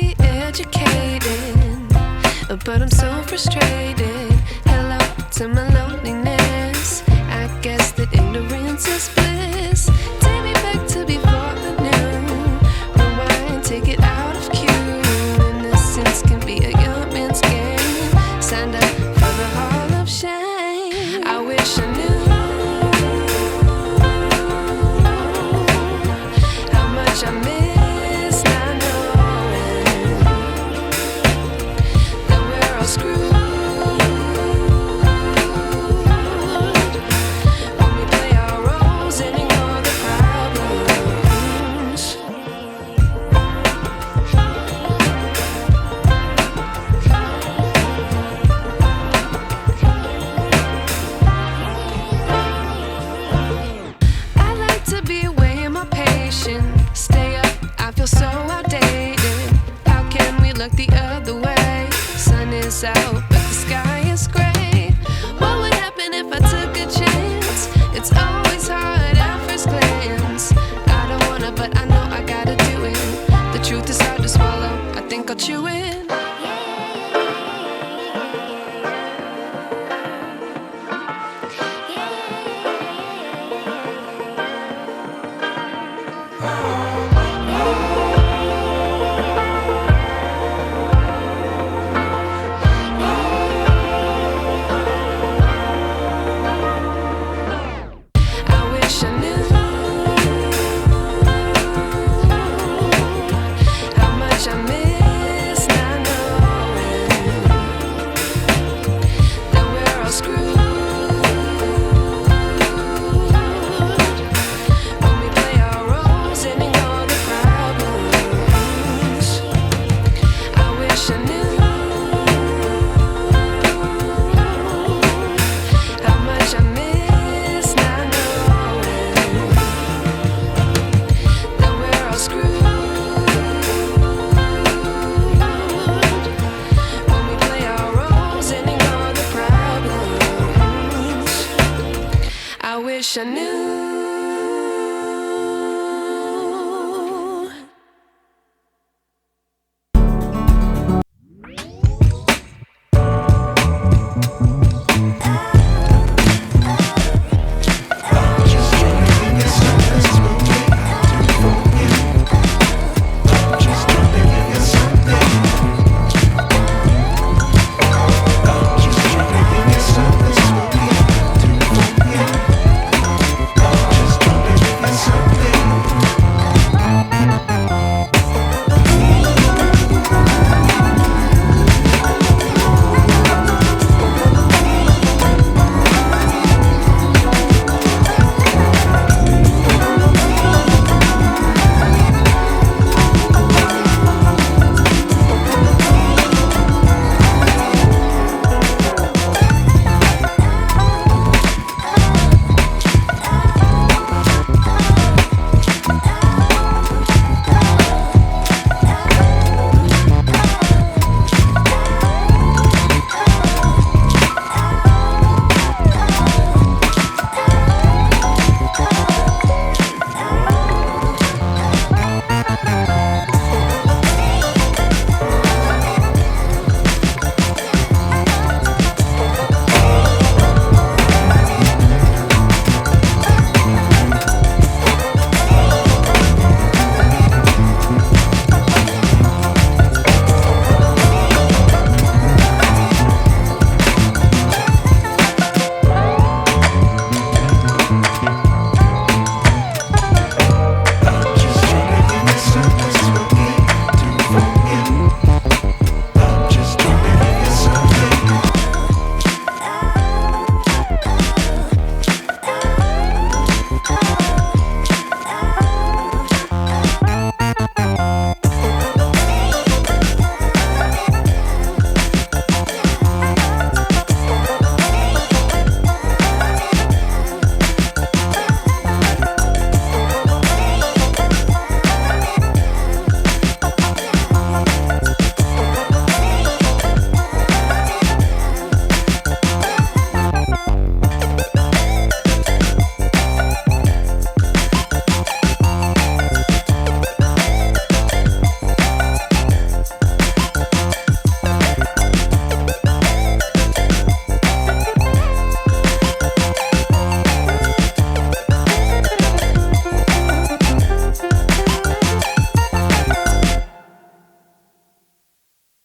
be educated, but I'm so frustrated. Hello to my loneliness. I guess that ignorance is bliss. Take me back to before I knew. Rewind, take it out of cue. Innocence can be a young man's game. Signed up for the hall of shame. I wish I knew how much I miss not knowing that we're all screwed when we play our roles and ignore the problems. I like to be away in my patience. Stay up, I feel so outdated. How can we look the other way? Sun is out, but the sky is gray. What would happen if I took a chance? It's always hard at first glance. I don't wanna, but I know I gotta do it. The truth is hard to swallow, I think I'll chew it.